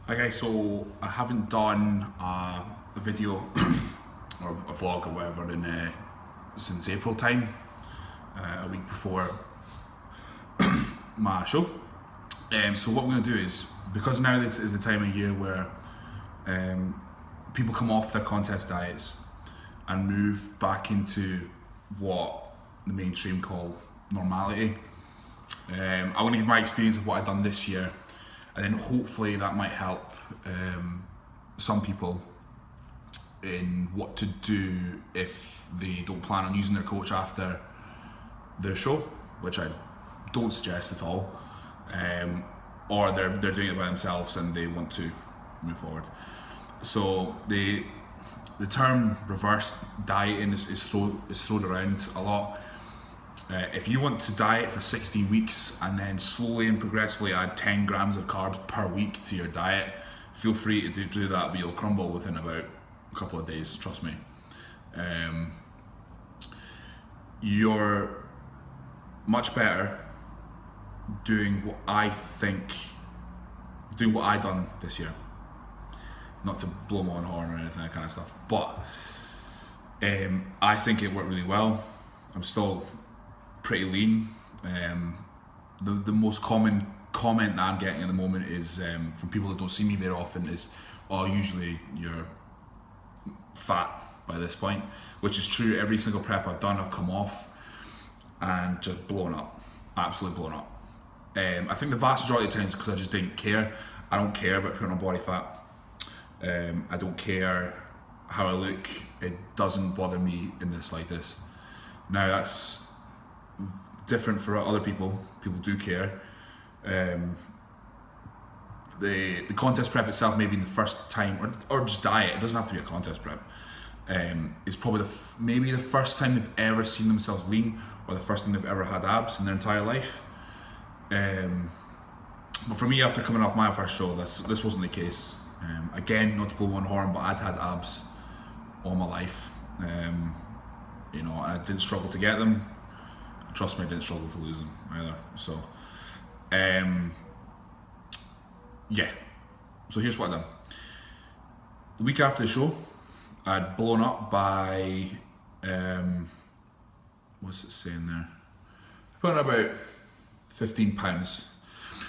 Okay, so I haven't done a video or a vlog or whatever since April time, a week before my show. So what I'm going to do is, because now this is the time of year where people come off their contest diets and move back into what the mainstream call normality. I want to give my experience of what I've done this year, and then hopefully that might help some people in what to do if they don't plan on using their coach after their show, which I don't suggest at all, or they're doing it by themselves and they want to move forward. So the term reverse dieting is thrown around a lot. If you want to diet for 16 weeks and then slowly and progressively add 10 grams of carbs per week to your diet, feel free to do that, but you'll crumble within about a couple of days, trust me. You're much better doing what I done this year. Not to blow my own horn or anything, that kind of stuff, but I think it worked really well. I'm still pretty lean. The most common comment that I'm getting at the moment is from people that don't see me very often is, oh, usually you're fat by this point, which is true. Every single prep I've done, I've come off and just blown up, absolutely blown up. I think the vast majority of times because I just didn't care. I don't care about putting on body fat. I don't care how I look. It doesn't bother me in the slightest. Now that's different for other people. People do care. The contest prep itself, maybe in the first time, or just diet, it doesn't have to be a contest prep, is probably maybe the first time they've ever seen themselves lean, or the first time they've ever had abs in their entire life. But for me, after coming off my first show, this wasn't the case. Again, not to blow one horn, but I'd had abs all my life, you know, and I didn't struggle to get them. Trust me, I didn't struggle to lose them either. So, yeah. So here's what I've done. The week after the show, I'd blown up by, what's it saying there? Put on about 15 pounds.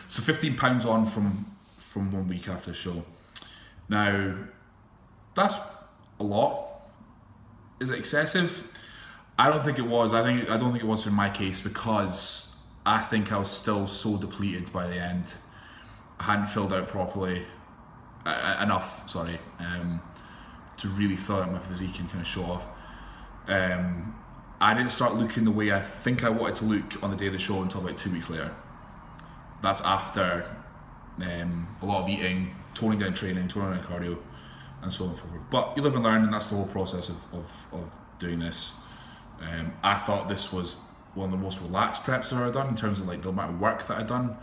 So 15 pounds on from 1 week after the show. Now, that's a lot. Is it excessive? I don't think it was. I don't think it was in my case, because I think I was still so depleted by the end. I hadn't filled out properly enough, sorry, to really fill out my physique and kind of show off. I didn't start looking the way I think I wanted to look on the day of the show until about 2 weeks later. That's after a lot of eating, toning down training, toning down cardio, and so on and so forth. But you live and learn, and that's the whole process of doing this. I thought this was one of the most relaxed preps I've ever done in terms of like the amount of work that I'd done,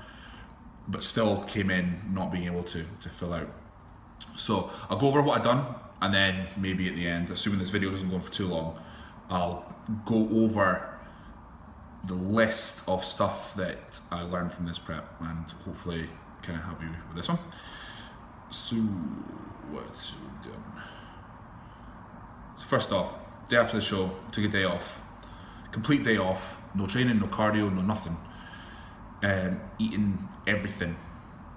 but still came in not being able to fill out. So I'll go over what I've done, and then maybe at the end, assuming this video doesn't go on for too long, I'll go over the list of stuff that I learned from this prep and hopefully kind of help you with this one. So what's done? So first off, day after the show, took a day off, complete day off, no training, no cardio, no nothing. Eating everything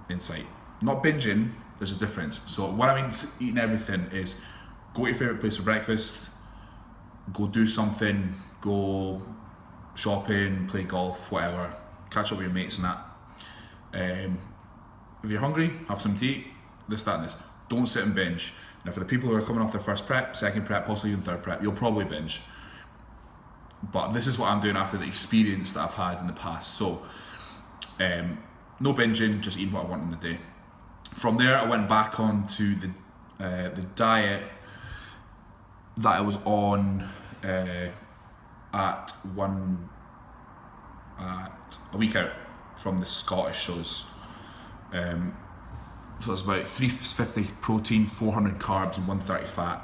in sight. Not binging, there's a difference. So what I mean eating everything is go to your favourite place for breakfast, go do something, go shopping, play golf, whatever, catch up with your mates and that. If you're hungry, have something to eat, this, that and this. Don't sit and binge. Now for the people who are coming off their first prep, second prep, possibly even third prep, you'll probably binge. But this is what I'm doing after the experience that I've had in the past. So, no binging, just eating what I want in the day. From there, I went back on to the diet that I was on at a week out from the Scottish shows. So it's about 350 protein, 400 carbs and 130 fat.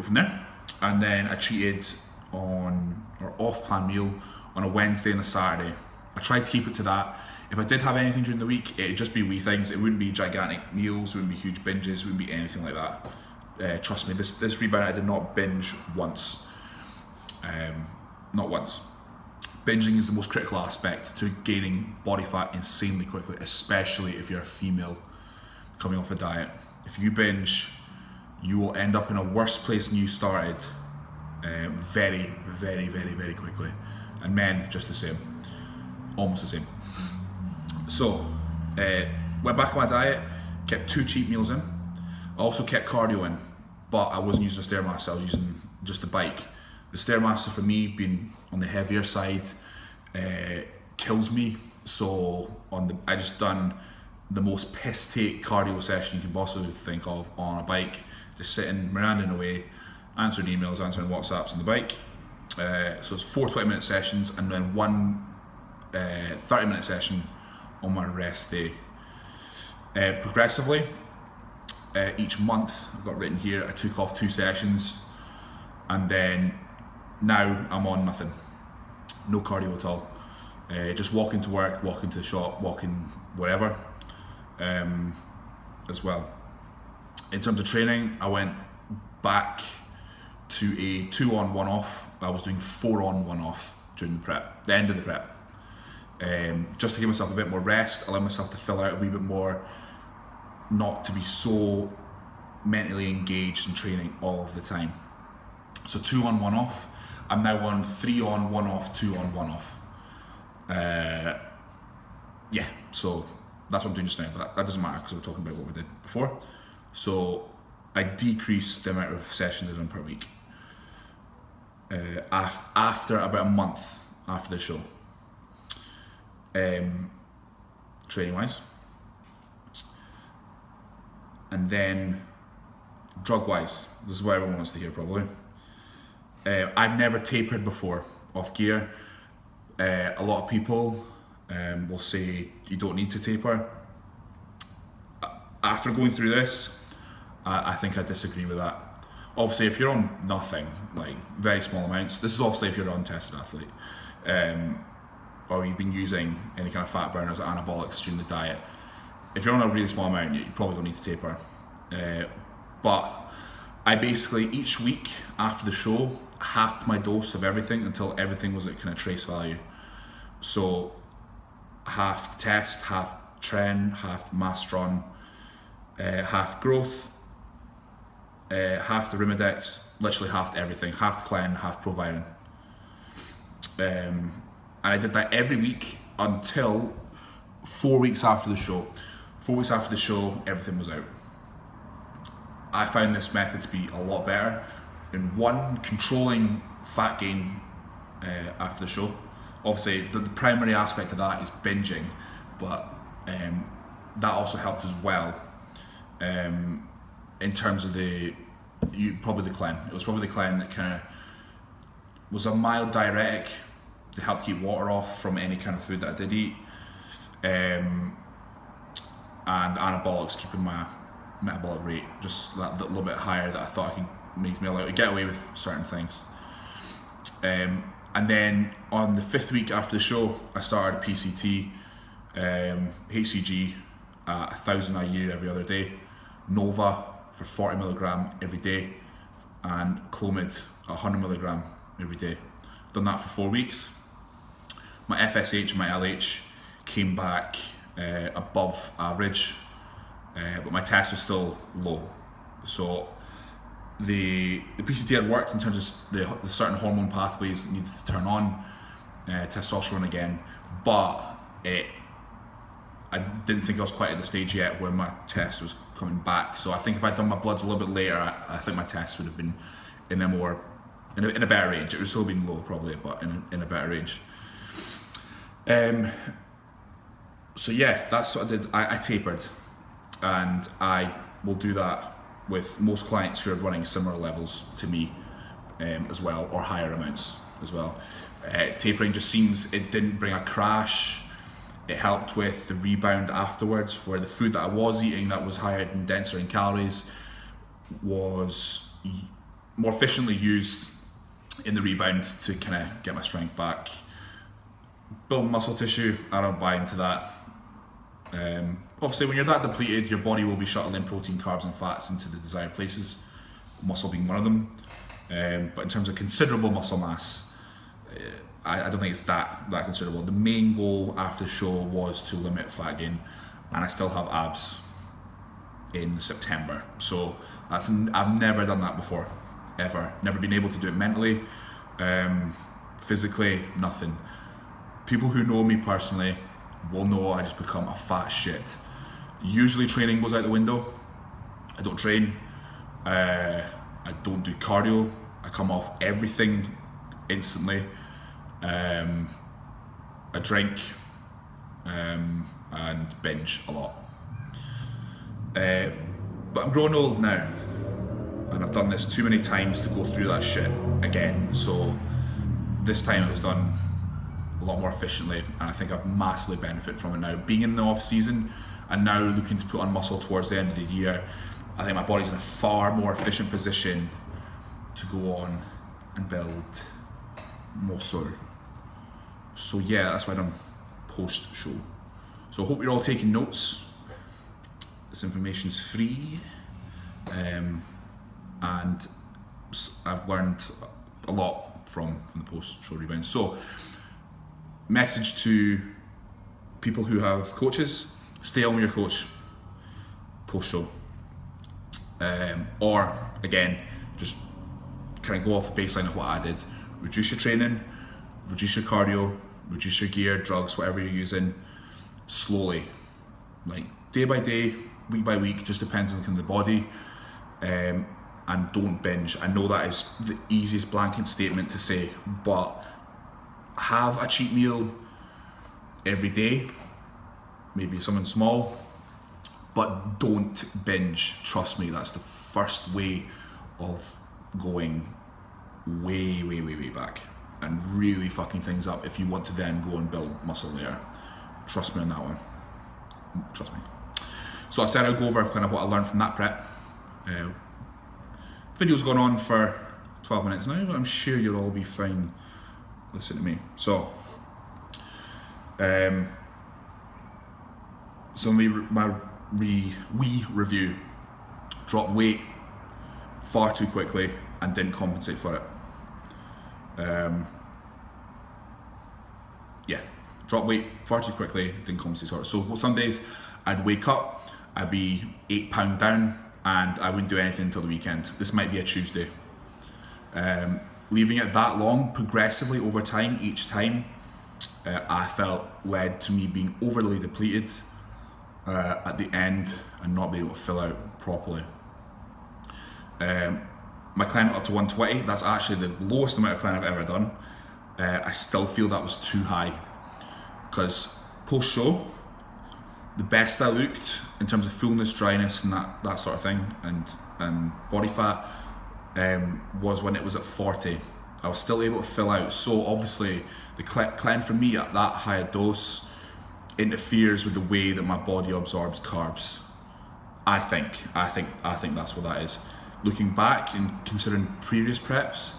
From there, and then I cheated on, or off-plan meal on a Wednesday and a Saturday. I tried to keep it to that. If I did have anything during the week, it'd just be wee things. It wouldn't be gigantic meals, it wouldn't be huge binges, it wouldn't be anything like that. Trust me, this rebound I did not binge once. Not once. Binging is the most critical aspect to gaining body fat insanely quickly, especially if you're a female coming off a diet. If you binge, you will end up in a worse place than you started very, very, very, very quickly. And men, just the same, almost the same. So, went back on my diet, kept 2 cheat meals in. I also kept cardio in, but I wasn't using a Stairmaster, I was using just the bike. The Stairmaster for me, being on the heavier side, kills me. So I just done the most piss take cardio session you can possibly think of on a bike, just sitting, miranding away, answering emails, answering WhatsApps on the bike. So it's 4 20-minute sessions and then 1 30-minute session on my rest day. Progressively, each month, I've got written here, I took off 2 sessions, and then now I'm on nothing, no cardio at all. Just walking to work, walking to the shop, walking wherever, as well. In terms of training, I went back to a 2-on 1-off. I was doing 4-on 1-off during the prep, the end of the prep. Just to give myself a bit more rest, allow myself to fill out a wee bit more, not to be so mentally engaged in training all of the time. So 2-on 1-off. I'm now on 3-on 1-off, 2-on 1-off. Yeah, so that's what I'm doing just now, but that doesn't matter because we're talking about what we did before. So I decreased the amount of sessions I done per week after about a month after the show. Training wise, and then drug wise, this is what everyone wants to hear probably. I've never tapered before off gear. A lot of people will say you don't need to taper. After going through this, I think I disagree with that. Obviously, if you're on nothing, like very small amounts, this is obviously if you're an untested athlete, or you've been using any kind of fat burners or anabolics during the diet. If you're on a really small amount, you probably don't need to taper. But I basically, each week after the show, halved my dose of everything until everything was at kind of trace value. So half test, half tren, half mastron, half growth, half the Rimidex, literally half everything, half the Clen, half Proviron. And I did that every week until 4 weeks after the show. 4 weeks after the show, everything was out. I found this method to be a lot better in one, controlling fat gain after the show. Obviously, the primary aspect of that is binging, but that also helped as well in terms of probably the Clen. It was probably the Clen that kind of was a mild diuretic to help keep water off from any kind of food that I did eat, and anabolics, keeping my metabolic rate just that little bit higher that I thought I could make me allowed to get away with certain things. And then on the 5th week after the show, I started a PCT, HCG at 1000 IU every other day, Nova for 40 milligram every day, and Clomid 100 milligram every day. Done that for 4 weeks. My FSH and my LH came back above average, but my test was still low. So the PCT had worked in terms of the certain hormone pathways that needed to turn on, testosterone again, but I didn't think I was quite at the stage yet where my test was coming back. So I think if I'd done my bloods a little bit later, I think my test would have been in a better range. It would still been low probably, but in a better range. So yeah, that's what I did. I tapered, and I will do that with most clients who are running similar levels to me as well, or higher amounts as well. Tapering just seems, it didn't bring a crash. It helped with the rebound afterwards, where the food that I was eating that was higher and denser in calories was more efficiently used in the rebound to kind of get my strength back. Build muscle tissue, I don't buy into that. Obviously, when you're that depleted, your body will be shuttling protein, carbs, and fats into the desired places, muscle being one of them. But in terms of considerable muscle mass, I don't think it's that considerable. The main goal after the show was to limit fat gain, and I still have abs in September. So I've never done that before, ever. Never been able to do it mentally, physically, nothing. People who know me personally will know I just become a fat shit. Usually training goes out the window. I don't train. I don't do cardio. I come off everything instantly. I drink and binge a lot. But I'm growing old now, and I've done this too many times to go through that shit again. So this time it was done a lot more efficiently, and I think I've massively benefited from it now. Being in the off season and now looking to put on muscle towards the end of the year, I think my body's in a far more efficient position to go on and build muscle. So yeah, that's why I'm post show. So I hope you're all taking notes. This information's free, and I've learned a lot from the post show rebound. So message to people who have coaches: stay on with your coach post show, or again, just kind of go off the baseline of what I did. Reduce your training, reduce your cardio, reduce your gear, drugs, whatever you're using, slowly, like day by day, week by week, just depends on the body, and don't binge. I know that is the easiest blanket statement to say, but have a cheat meal every day, maybe something small, but don't binge. Trust me, that's the first way of going way back and really fucking things up if you want to then go and build muscle later. Trust me on that one. Trust me. So I said I'd go over kind of what I learned from that prep. Video's gone on for 12 minutes now, but I'm sure you'll all be fine. Listen to me. So, my review. Dropped weight far too quickly and didn't compensate for it. Yeah, dropped weight far too quickly, didn't compensate for it. So some days I'd wake up, I'd be 8 pounds down, and I wouldn't do anything until the weekend. This might be a Tuesday. Leaving it that long, progressively over time, each time, I felt led to me being overly depleted at the end and not being able to fill out properly. My climb up to 120, that's actually the lowest amount of climb I've ever done. I still feel that was too high, because post-show, the best I looked in terms of fullness, dryness, and that sort of thing, and body fat, was when it was at 40. I was still able to fill out. So obviously the climb for me at that high a dose interferes with the way that my body absorbs carbs. I think that's what that is. Looking back and considering previous preps,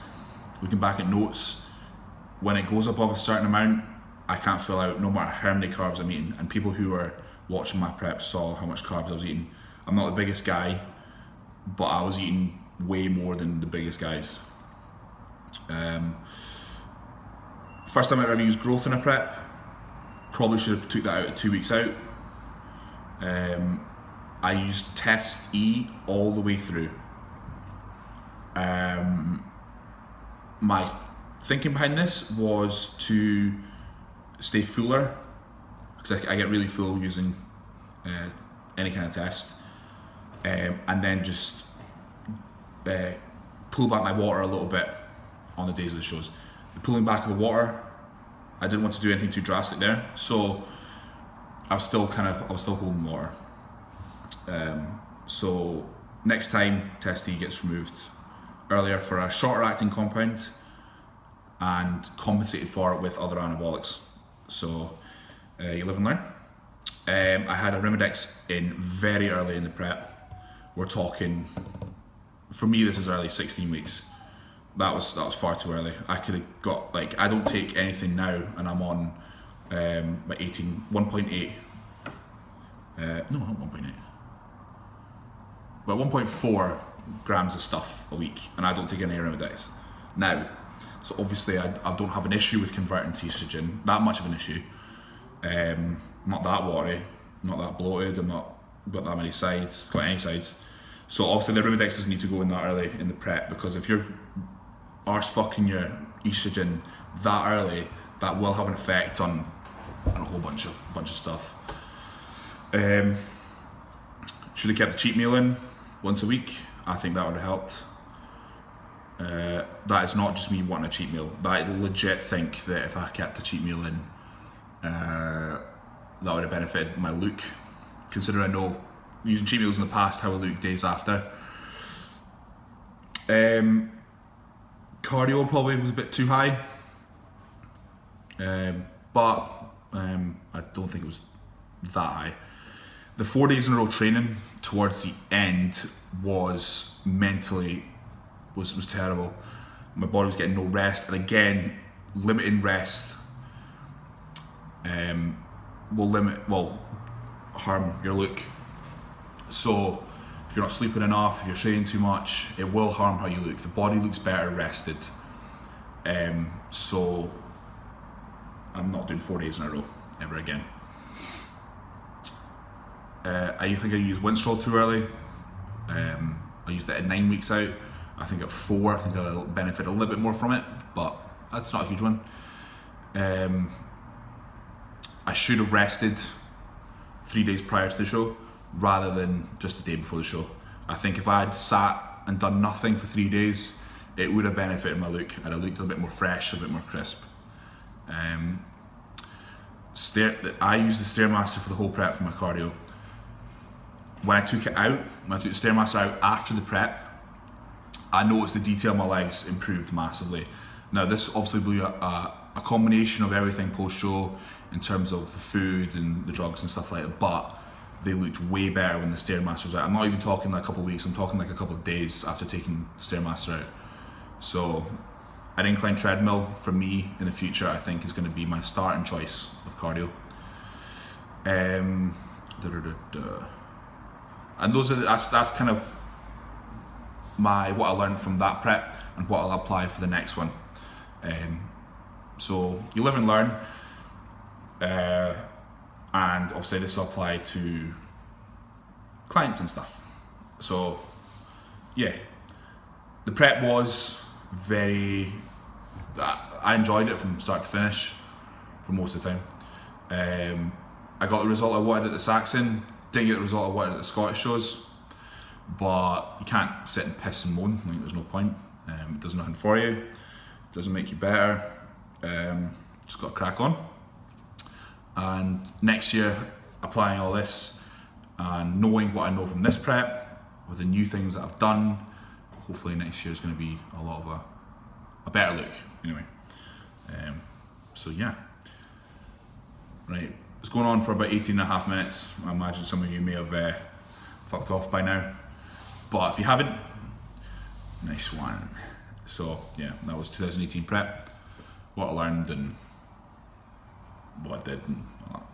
looking back at notes, when it goes above a certain amount, I can't fill out no matter how many carbs I'm eating. And people who were watching my prep saw how much carbs I was eating. I'm not the biggest guy, but I was eating way more than the biggest guys. First time I ever used growth in a prep, probably should have took that out at 2 weeks out. I used test E all the way through. My thinking behind this was to stay fuller, because I get really full using any kind of test, and then just pull back my water a little bit on the days of the shows. The pulling back of the water, I didn't want to do anything too drastic there, so I was still holding water. So next time test E gets removed earlier for a shorter acting compound and compensated for it with other anabolics. So you live and learn. I had a Arimidex in very early in the prep. We're talking, for me this is early, 16 weeks. That was far too early. I could have got, like, I don't take anything now and I'm on my 1.8 No, not 1.8. But 1.4 grams of stuff a week, and I don't take any Arimidex. Now, so obviously I don't have an issue with converting to estrogen, that much of an issue. Not that watery, not that bloated, I'm not got that many sides, got any sides. So obviously the Arimidex doesn't need to go in that early in the prep, because if you're arse fucking your estrogen that early, that will have an effect on a whole bunch of stuff. Should have kept the cheat meal in once a week. I think that would have helped. That is not just me wanting a cheat meal. I legit think that if I kept the cheat meal in, that would have benefited my look. Considering I know using cheat meals in the past how I look days after. Cardio probably was a bit too high, but I don't think it was that high. The 4 days in a row training towards the end was mentally was terrible. My body was getting no rest, and again, limiting rest will harm your look. So if you're not sleeping enough, if you're training too much, it will harm how you look. The body looks better rested. So I'm not doing 4 days in a row ever again. I think I used Winstrol too early. I used it at 9 weeks out. I think at 4, I think I'll benefit a little bit more from it, but that's not a huge one. I should have rested 3 days prior to the show rather than just the day before the show. I think if I had sat and done nothing for 3 days, it would have benefited my look. I'd have looked a bit more fresh, a bit more crisp. I used the Stairmaster for the whole prep for my cardio. When I took it out, when I took the Stairmaster out after the prep, I noticed the detail of my legs improved massively. Now this obviously will be a combination of everything post-show in terms of the food and the drugs and stuff like that, but they looked way better when the Stairmaster was out. I'm not even talking like a couple of weeks, I'm talking like a couple of days after taking the Stairmaster out. So an incline treadmill for me in the future, I think, is going to be my starting choice of cardio. And that's kind of what I learned from that prep and what I'll apply for the next one. So you live and learn, and obviously this will apply to clients and stuff. So yeah, the prep was I enjoyed it from start to finish for most of the time. I got the result I wanted at the Saxon, didn't get the result I wanted at the Scottish shows, but you can't sit and piss and moan, like there's no point. It does nothing for you, it doesn't make you better, just got to crack on. And next year, applying all this and knowing what I know from this prep, with the new things that I've done, hopefully next year is going to be a lot of a better look, anyway. So yeah, right, it's going on for about 18.5 minutes. I imagine some of you may have fucked off by now, but if you haven't, nice one. So yeah, that was 2018 prep, what I learned and what I did and all that.